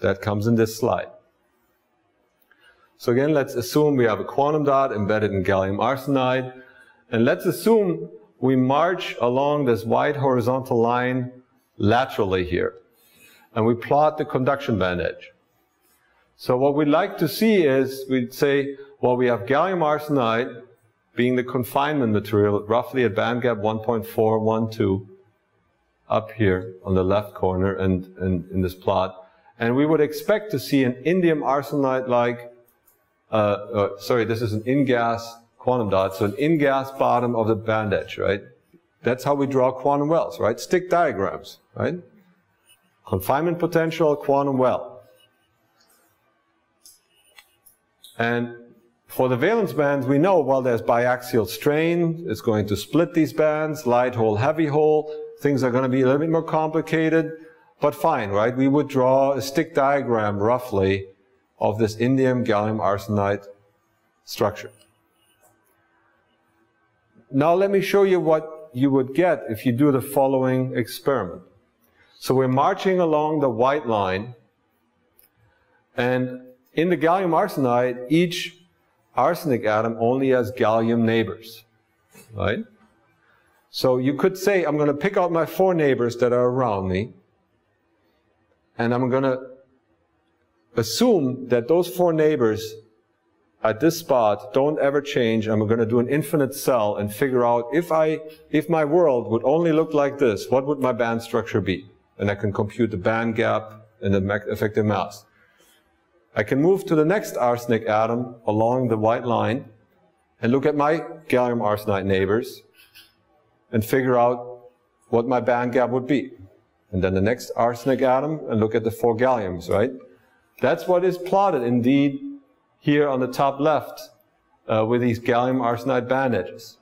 that comes in this slide. So again, let's assume we have a quantum dot embedded in gallium arsenide, and let's assume we march along this white horizontal line laterally here, and we plot the conduction band edge. So what we'd like to see is, we'd say, well, we have gallium arsenide being the confinement material, roughly at band gap 1.412, up here on the left corner and in this plot. And we would expect to see an indium arsenide-like, this is an in-gas quantum dot, so an in-gas bottom of the band edge, right? That's how we draw quantum wells, right? Stick diagrams, right? Confinement potential, quantum well. And for the valence bands, we know, well, there's biaxial strain. It's going to split these bands, light hole, heavy hole. Things are going to be a little bit more complicated, but fine, right? We would draw a stick diagram, roughly, of this indium gallium arsenide structure. Now let me show you what you would get if you do the following experiment. So we're marching along the white line, and in the gallium arsenide, each arsenic atom only has gallium neighbors, right? So you could say, I'm going to pick out my 4 neighbors that are around me, and I'm going to assume that those 4 neighbors at this spot don't ever change. I'm going to do an infinite cell and figure out if my world would only look like this, what would my band structure be? And I can compute the band gap and the effective mass. I can move to the next arsenic atom along the white line and look at my gallium arsenide neighbors and figure out what my band gap would be. And then the next arsenic atom and look at the 4 galliums, right? That's what is plotted indeed here on the top left with these gallium arsenide band edges.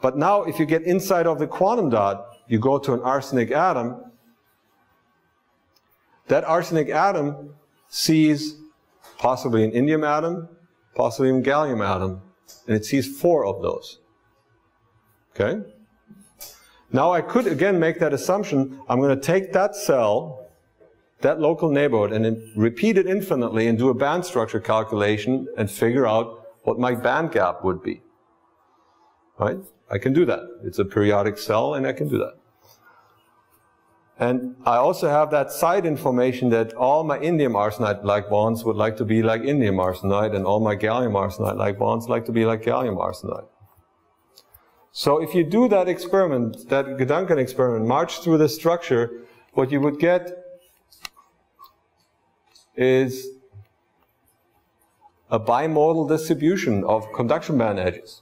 But now if you get inside of the quantum dot, you go to an arsenic atom. That arsenic atom sees possibly an indium atom, possibly a gallium atom, and it sees 4 of those. Okay? Now I could again make that assumption. I'm going to take that cell, that local neighborhood, and then repeat it infinitely and do a band structure calculation and figure out what my band gap would be. Right? I can do that. It's a periodic cell, and I can do that. And I also have that side information that all my indium arsenide-like bonds would like to be like indium arsenide, and all my gallium arsenide-like bonds like to be like gallium arsenide. So if you do that experiment, that Gedanken experiment, march through the structure, what you would get is a bimodal distribution of conduction band edges.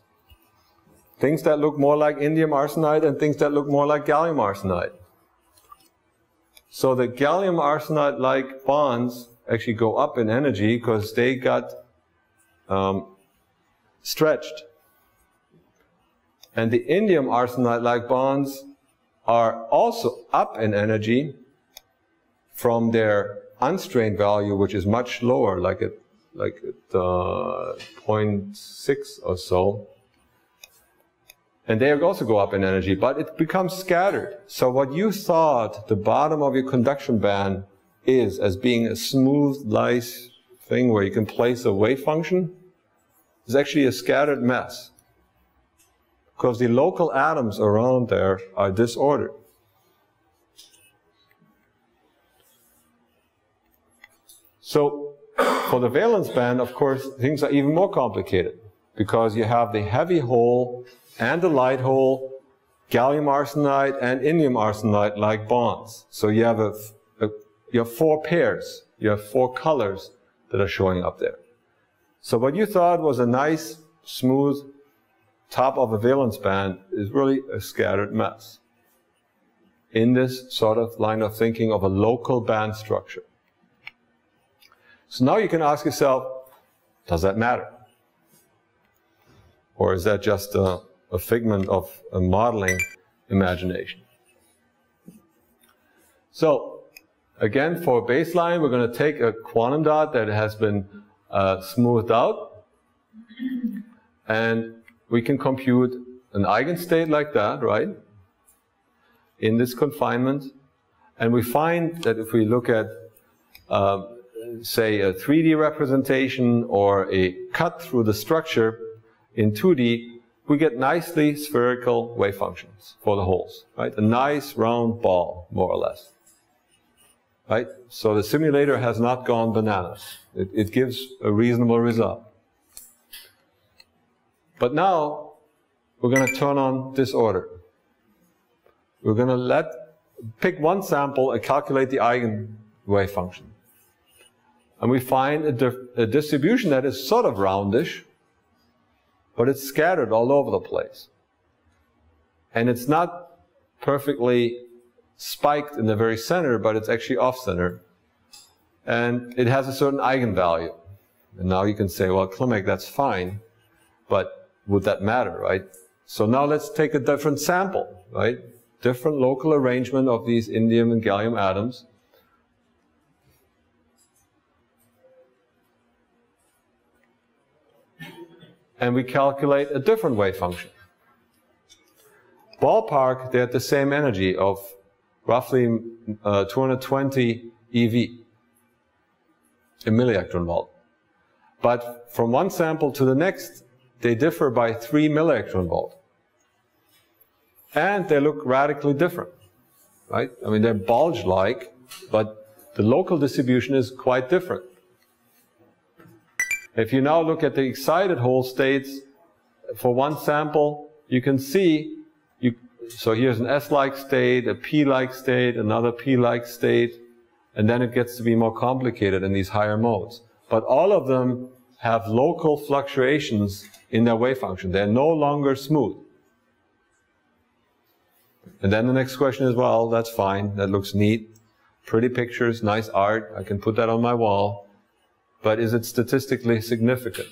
Things that look more like indium arsenide and things that look more like gallium arsenide. So the gallium arsenide-like bonds actually go up in energy because they got stretched. And the indium arsenide-like bonds are also up in energy from their unstrained value, which is much lower, like at 0.6 or so. And they also go up in energy, but it becomes scattered. So what you thought the bottom of your conduction band is as being a smooth, nice thing where you can place a wave function is actually a scattered mess. Because the local atoms around there are disordered. So for the valence band, of course, things are even more complicated. Because you have the heavy hole and the light hole, gallium arsenide and indium arsenide-like bonds. So you have you have 4 pairs, you have 4 colors that are showing up there. So what you thought was a nice, smooth top of a valence band is really a scattered mess in this sort of line of thinking of a local band structure. So now you can ask yourself, does that matter? Or is that just a figment of a modeling imagination? So, again, for baseline, we're going to take a quantum dot that has been smoothed out, and we can compute an eigenstate like that, right, in this confinement. And we find that if we look at say a 3D representation or a cut through the structure in 2D, we get nicely spherical wave functions for the holes, right? A nice round ball, more or less, right? So the simulator has not gone bananas. It gives a reasonable result. But now we're going to turn on disorder. We're going to pick one sample and calculate the eigen wave function. And we find a distribution that is sort of roundish, but it's scattered all over the place. And it's not perfectly spiked in the very center, but it's actually off-center. And it has a certain eigenvalue. And now you can say, well, Klimek, that's fine, but would that matter, right? So now let's take a different sample, right? Different local arrangement of these indium and gallium atoms. And we calculate a different wave function. Ballpark, they had the same energy of roughly 220 eV, a millielectron volt. But from one sample to the next, they differ by 3 millielectron volt. And they look radically different, right? I mean, they're bulge-like, but the local distribution is quite different. If you now look at the excited hole states for one sample, you can see, so here's an S-like state, a P-like state, another P-like state, and then it gets to be more complicated in these higher modes. But all of them have local fluctuations in their wave function. They're no longer smooth. And then the next question is, well, that's fine, that looks neat, pretty pictures, nice art, I can put that on my wall. But is it statistically significant?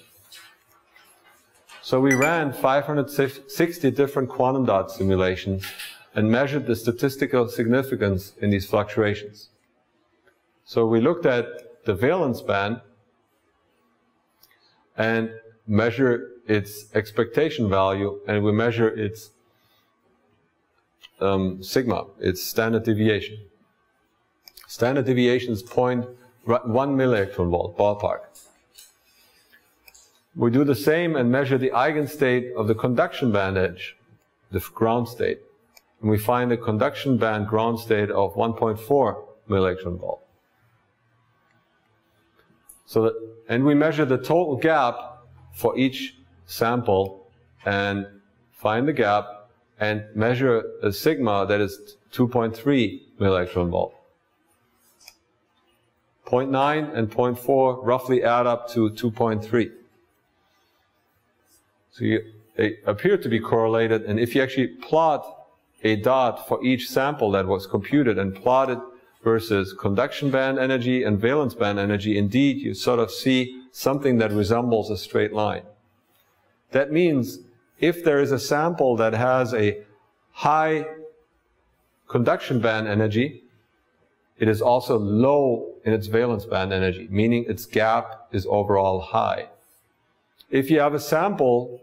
So we ran 560 different quantum dot simulations and measured the statistical significance in these fluctuations. So we looked at the valence band and measure its expectation value, and we measure its sigma, its standard deviation. Standard deviation is 1 millielectron volt, ballpark. We do the same and measure the eigenstate of the conduction band edge, the ground state. And we find a conduction band ground state of 1.4 millielectron volt. And we measure the total gap for each sample and find the gap and measure a sigma that is 2.3 millielectron volt. 0.9 and 0.4 roughly add up to 2.3. So they appear to be correlated, and if you actually plot a dot for each sample that was computed and plot it versus conduction band energy and valence band energy, indeed you sort of see something that resembles a straight line. That means if there is a sample that has a high conduction band energy, it is also low in its valence band energy, meaning its gap is overall high. If you have a sample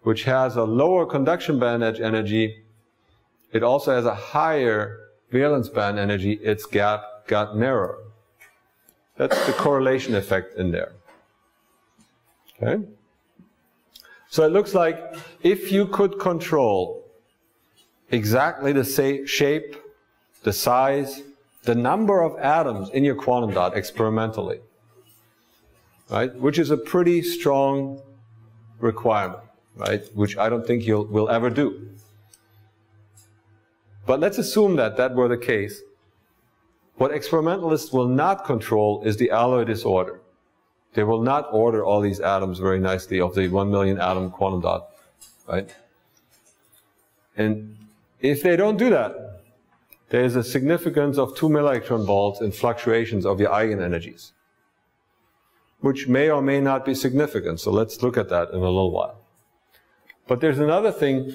which has a lower conduction band edge energy, it also has a higher valence band energy, its gap got narrower. That's the correlation effect in there. Okay? So it looks like if you could control exactly the shape, the size, the number of atoms in your quantum dot experimentally, right? Which is a pretty strong requirement, right? Which I don't think we'll ever do. But let's assume that that were the case. What experimentalists will not control is the alloy disorder. They will not order all these atoms very nicely of the 1 million atom quantum dot, right? And if they don't do that, there is a significance of 2 millielectron volts in fluctuations of your eigenenergies, which may or may not be significant. So let's look at that in a little while. But there's another thing